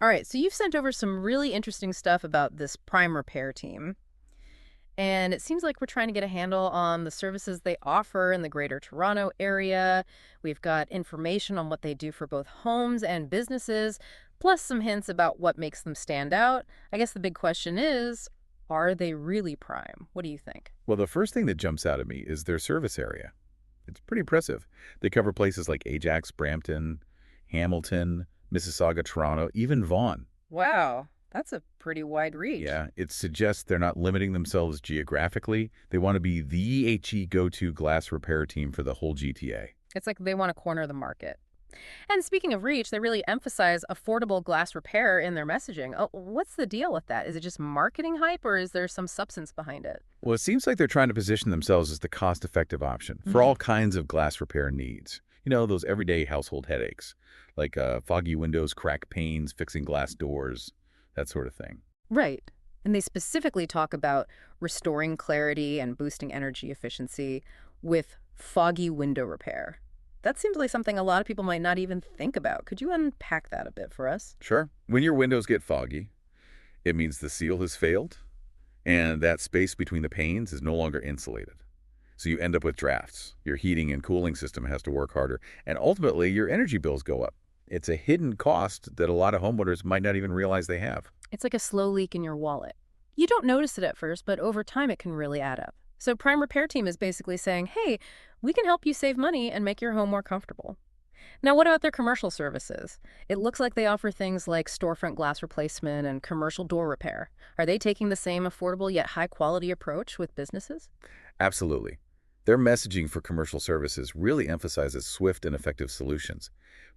All right, so you've sent over some really interesting stuff about this prime repair team. And it seems like we're trying to get a handle on the services they offer in the Greater Toronto area. We've got information on what they do for both homes and businesses, plus some hints about what makes them stand out. I guess the big question is, are they really prime? What do you think? Well, the first thing that jumps out at me is their service area. It's pretty impressive. They cover places like Ajax, Brampton, Hamilton, Mississauga, Toronto, even Vaughan. Wow, that's a pretty wide reach. Yeah, it suggests they're not limiting themselves geographically. They want to be the HE go-to glass repair team for the whole GTA. It's like they want to corner the market. And speaking of reach, they really emphasize affordable glass repair in their messaging. Oh, what's the deal with that? Is it just marketing hype or is there some substance behind it? Well, it seems like they're trying to position themselves as the cost-effective option for all kinds of glass repair needs. You know, those everyday household headaches, like foggy windows, cracked panes, fixing glass doors, that sort of thing. Right. And they specifically talk about restoring clarity and boosting energy efficiency with foggy window repair. That seems like something a lot of people might not even think about. Could you unpack that a bit for us? Sure. When your windows get foggy, it means the seal has failed, and that space between the panes is no longer insulated. So you end up with drafts. Your heating and cooling system has to work harder, and ultimately your energy bills go up. It's a hidden cost that a lot of homeowners might not even realize they have. It's like a slow leak in your wallet. You don't notice it at first, but over time it can really add up. So Prime Repair Team is basically saying, hey, we can help you save money and make your home more comfortable. Now, what about their commercial services? It looks like they offer things like storefront glass replacement and commercial door repair. Are they taking the same affordable yet high-quality approach with businesses? Absolutely. Their messaging for commercial services really emphasizes swift and effective solutions,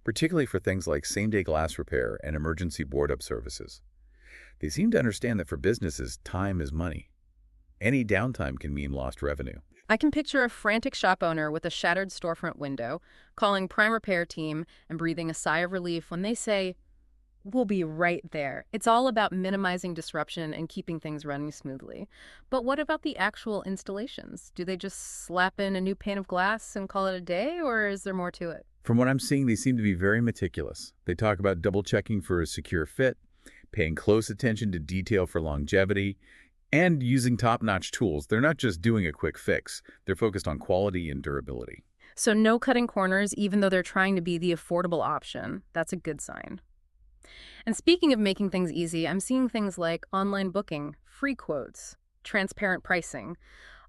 particularly for things like same-day glass repair and emergency board-up services. They seem to understand that for businesses, time is money. Any downtime can mean lost revenue. I can picture a frantic shop owner with a shattered storefront window calling Prime Repair Team and breathing a sigh of relief when they say, we'll be right there. It's all about minimizing disruption and keeping things running smoothly. But what about the actual installations? Do they just slap in a new pane of glass and call it a day, or is there more to it? From what I'm seeing, they seem to be very meticulous. They talk about double-checking for a secure fit, paying close attention to detail for longevity, and using top-notch tools. They're not just doing a quick fix. They're focused on quality and durability. So no cutting corners, even though they're trying to be the affordable option. That's a good sign. And speaking of making things easy, I'm seeing things like online booking, free quotes, transparent pricing,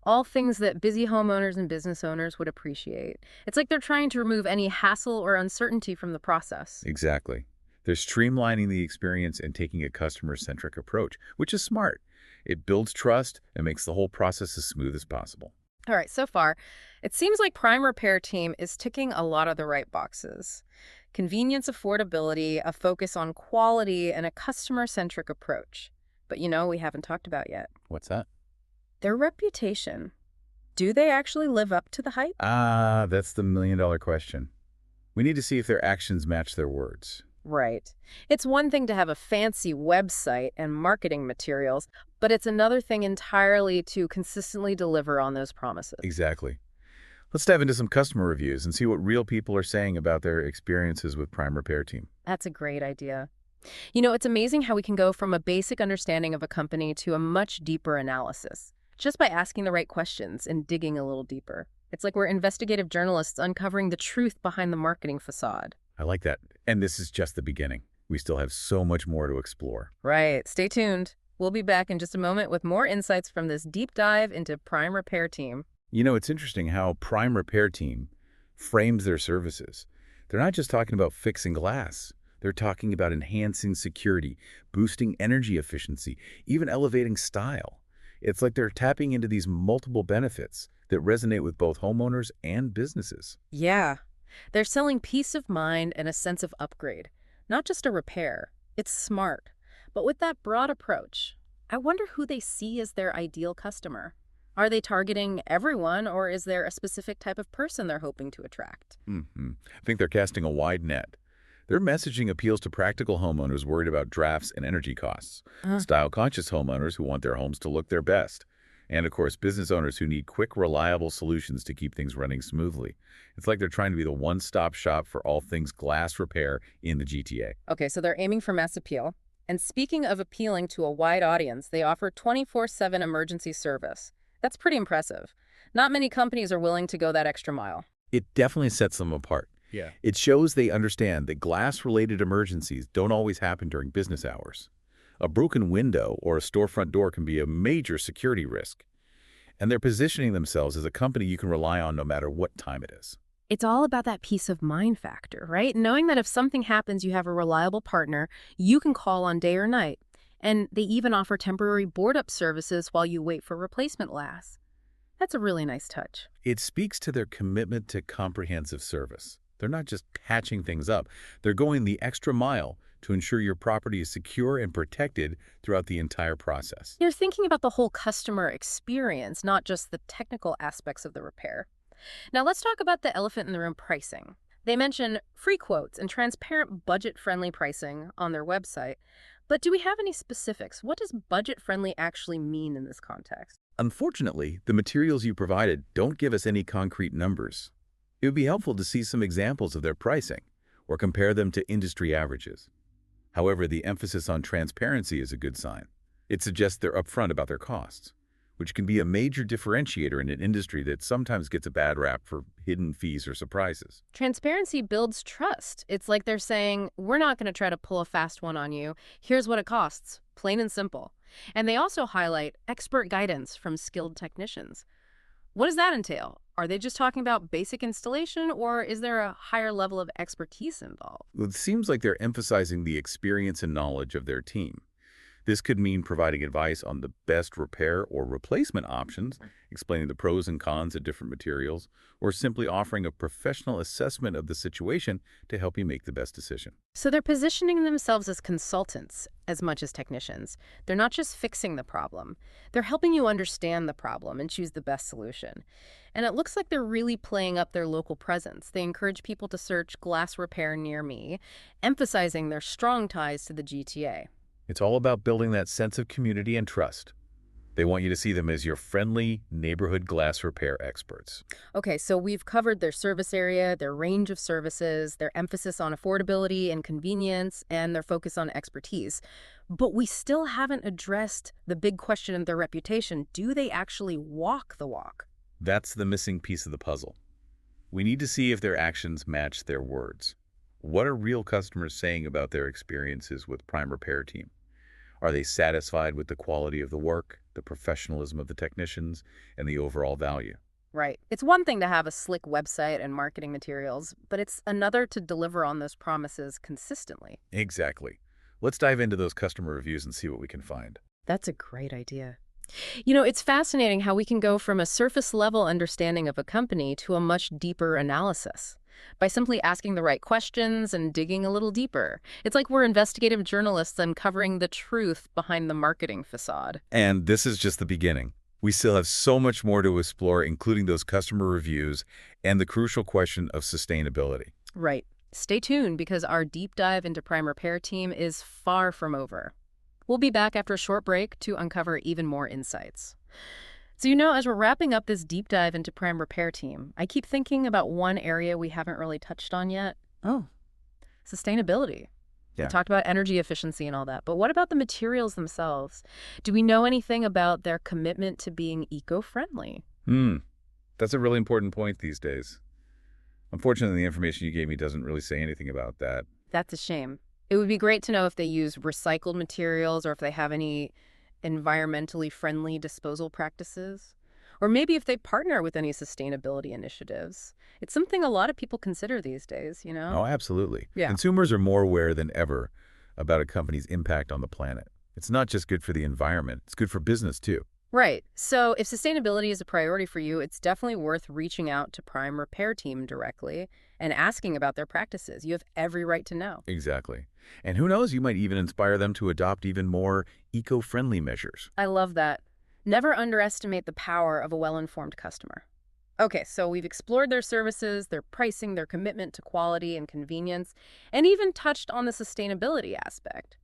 all things that busy homeowners and business owners would appreciate. It's like they're trying to remove any hassle or uncertainty from the process. Exactly. They're streamlining the experience and taking a customer-centric approach, which is smart. It builds trust and makes the whole process as smooth as possible. All right, so far, it seems like Prime Repair Team is ticking a lot of the right boxes. Convenience, affordability, a focus on quality, and a customer-centric approach. But we haven't talked about yet. What's that? Their reputation. Do they actually live up to the hype? Ah, that's the million-dollar question. We need to see if their actions match their words. Right. It's one thing to have a fancy website and marketing materials, but it's another thing entirely to consistently deliver on those promises. Exactly. Let's dive into some customer reviews and see what real people are saying about their experiences with Prime Repair Team. That's a great idea. It's amazing how we can go from a basic understanding of a company to a much deeper analysis, just by asking the right questions and digging a little deeper. It's like we're investigative journalists uncovering the truth behind the marketing facade. I like that. And this is just the beginning. We still have so much more to explore. Right. Stay tuned. We'll be back in just a moment with more insights from this deep dive into Prime Repair Team. It's interesting how Prime Repair Team frames their services. They're not just talking about fixing glass. They're talking about enhancing security, boosting energy efficiency, even elevating style. It's like they're tapping into these multiple benefits that resonate with both homeowners and businesses. Yeah. They're selling peace of mind and a sense of upgrade, not just a repair. It's smart. But with that broad approach, I wonder who they see as their ideal customer. Are they targeting everyone, or is there a specific type of person they're hoping to attract? I think they're casting a wide net. Their messaging appeals to practical homeowners worried about drafts and energy costs, style-conscious homeowners who want their homes to look their best, And of course, business owners who need quick, reliable solutions to keep things running smoothly. It's like they're trying to be the one-stop shop for all things glass repair in the GTA. Okay, so they're aiming for mass appeal. And speaking of appealing to a wide audience, they offer 24/7 emergency service. That's pretty impressive. Not many companies are willing to go that extra mile. It definitely sets them apart. Yeah. It shows they understand that glass-related emergencies don't always happen during business hours. A broken window or a storefront door can be a major security risk. And they're positioning themselves as a company you can rely on no matter what time it is. It's all about that peace of mind factor, right? Knowing that if something happens, you have a reliable partner you can call on day or night. And they even offer temporary board-up services while you wait for replacement glass. That's a really nice touch. It speaks to their commitment to comprehensive service. They're not just patching things up. They're going the extra mile to ensure your property is secure and protected throughout the entire process. You're thinking about the whole customer experience, not just the technical aspects of the repair. Now let's talk about the elephant in the room: pricing. They mention free quotes and transparent budget-friendly pricing on their website. But do we have any specifics? What does budget-friendly actually mean in this context? Unfortunately, the materials you provided don't give us any concrete numbers. It would be helpful to see some examples of their pricing or compare them to industry averages. However, the emphasis on transparency is a good sign. It suggests they're upfront about their costs, which can be a major differentiator in an industry that sometimes gets a bad rap for hidden fees or surprises. Transparency builds trust. It's like they're saying, we're not going to try to pull a fast one on you. Here's what it costs, plain and simple. And they also highlight expert guidance from skilled technicians. What does that entail? Are they just talking about basic installation, or is there a higher level of expertise involved? It seems like they're emphasizing the experience and knowledge of their team. This could mean providing advice on the best repair or replacement options, explaining the pros and cons of different materials, or simply offering a professional assessment of the situation to help you make the best decision. So they're positioning themselves as consultants as much as technicians. They're not just fixing the problem. They're helping you understand the problem and choose the best solution. And it looks like they're really playing up their local presence. They encourage people to search glass repair near me, emphasizing their strong ties to the GTA. It's all about building that sense of community and trust. They want you to see them as your friendly neighborhood glass repair experts. Okay, so we've covered their service area, their range of services, their emphasis on affordability and convenience, and their focus on expertise. But we still haven't addressed the big question of their reputation. Do they actually walk the walk? That's the missing piece of the puzzle. We need to see if their actions match their words. What are real customers saying about their experiences with Prime Repair Team? Are they satisfied with the quality of the work, the professionalism of the technicians, and the overall value? Right. It's one thing to have a slick website and marketing materials, but it's another to deliver on those promises consistently. Exactly. Let's dive into those customer reviews and see what we can find. That's a great idea. You know, it's fascinating how we can go from a surface-level understanding of a company to a much deeper analysis by simply asking the right questions and digging a little deeper. It's like we're investigative journalists uncovering the truth behind the marketing facade. And this is just the beginning. We still have so much more to explore, including those customer reviews and the crucial question of sustainability. Right. Stay tuned because our deep dive into Prime Repair Team is far from over. We'll be back after a short break to uncover even more insights. So, you know, as we're wrapping up this deep dive into Prime Repair Team, I keep thinking about one area we haven't really touched on yet. Oh, Sustainability. yeah. We talked about energy efficiency and all that, but what about the materials themselves? Do we know anything about their commitment to being eco-friendly? That's a really important point these days. Unfortunately, the information you gave me doesn't really say anything about that. That's a shame. It would be great to know if they use recycled materials or if they have any environmentally friendly disposal practices, or maybe if they partner with any sustainability initiatives. It's something a lot of people consider these days, you know? Oh, absolutely. Yeah. Consumers are more aware than ever about a company's impact on the planet. It's not just good for the environment, it's good for business too. Right. So if sustainability is a priority for you, it's definitely worth reaching out to Prime Repair Team directly and asking about their practices. You have every right to know. Exactly. And who knows, you might even inspire them to adopt even more eco-friendly measures. I love that. Never underestimate the power of a well-informed customer. Okay, so we've explored their services, their pricing, their commitment to quality and convenience, and even touched on the sustainability aspect.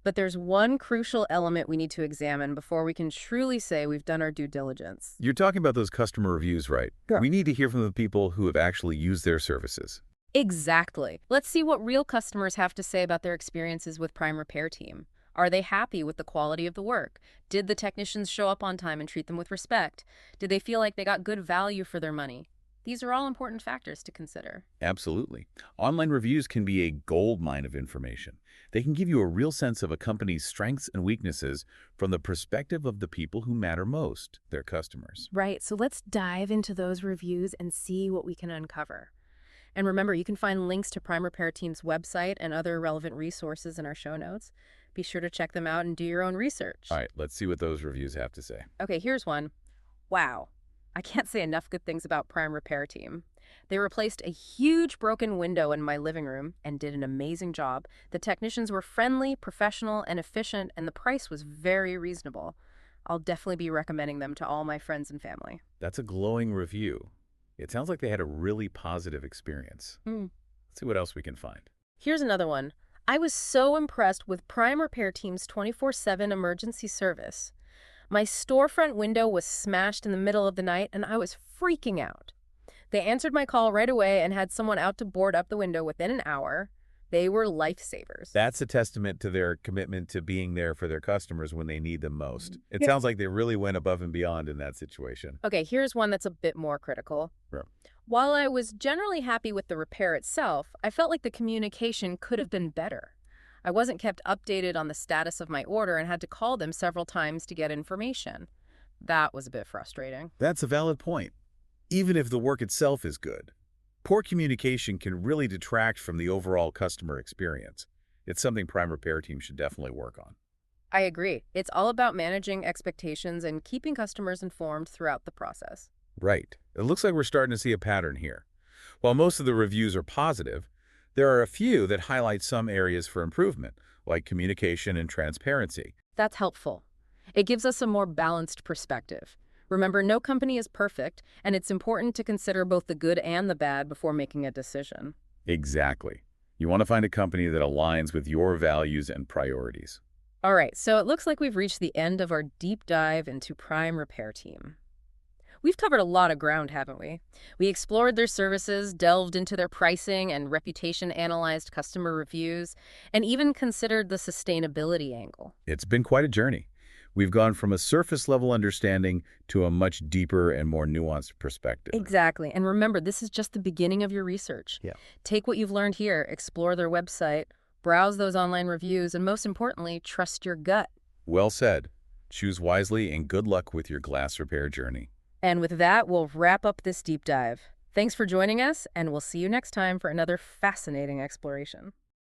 But there's one crucial element we need to examine before we can truly say we've done our due diligence. You're talking about those customer reviews, right? Sure. We need to hear from the people who have actually used their services. Exactly. Let's see what real customers have to say about their experiences with Prime Repair Team. Are they happy with the quality of the work? Did the technicians show up on time and treat them with respect? Did they feel like they got good value for their money? These are all important factors to consider. Absolutely. Online reviews can be a gold mine of information. They can give you a real sense of a company's strengths and weaknesses from the perspective of the people who matter most, their customers. Right, so let's dive into those reviews and see what we can uncover. And remember, you can find links to Prime Repair Team's website and other relevant resources in our show notes. Be sure to check them out and do your own research. All right, let's see what those reviews have to say. Okay, here's one. Wow. I can't say enough good things about Prime Repair Team. They replaced a huge broken window in my living room and did an amazing job. The technicians were friendly, professional, and efficient, and the price was very reasonable. I'll definitely be recommending them to all my friends and family. That's a glowing review. It sounds like they had a really positive experience. Let's see what else we can find. Here's another one. I was so impressed with Prime Repair Team's 24/7 emergency service. My storefront window was smashed in the middle of the night, and I was freaking out. They answered my call right away and had someone out to board up the window within an hour. They were lifesavers. That's a testament to their commitment to being there for their customers when they need them most. It Yeah. sounds like they really went above and beyond in that situation. Okay, here's one that's a bit more critical. Sure. While I was generally happy with the repair itself, I felt like the communication could have been better. I wasn't kept updated on the status of my order and had to call them several times to get information. That was a bit frustrating. That's a valid point. Even if the work itself is good, poor communication can really detract from the overall customer experience. It's something Prime Repair Team should definitely work on. I agree. It's all about managing expectations and keeping customers informed throughout the process. Right. It looks like we're starting to see a pattern here. While most of the reviews are positive, there are a few that highlight some areas for improvement, like communication and transparency. That's helpful. It gives us a more balanced perspective. Remember, no company is perfect, and it's important to consider both the good and the bad before making a decision. Exactly. You want to find a company that aligns with your values and priorities. All right, so it looks like we've reached the end of our deep dive into Prime Repair Team. We've covered a lot of ground, haven't we? We explored their services, delved into their pricing and reputation, analyzed customer reviews, and even considered the sustainability angle. It's been quite a journey. We've gone from a surface-level understanding to a much deeper and more nuanced perspective. Exactly. And remember, this is just the beginning of your research. Yeah. Take what you've learned here, explore their website, browse those online reviews, and most importantly, trust your gut. Well said. Choose wisely and good luck with your glass repair journey. And with that, we'll wrap up this deep dive. Thanks for joining us, and we'll see you next time for another fascinating exploration.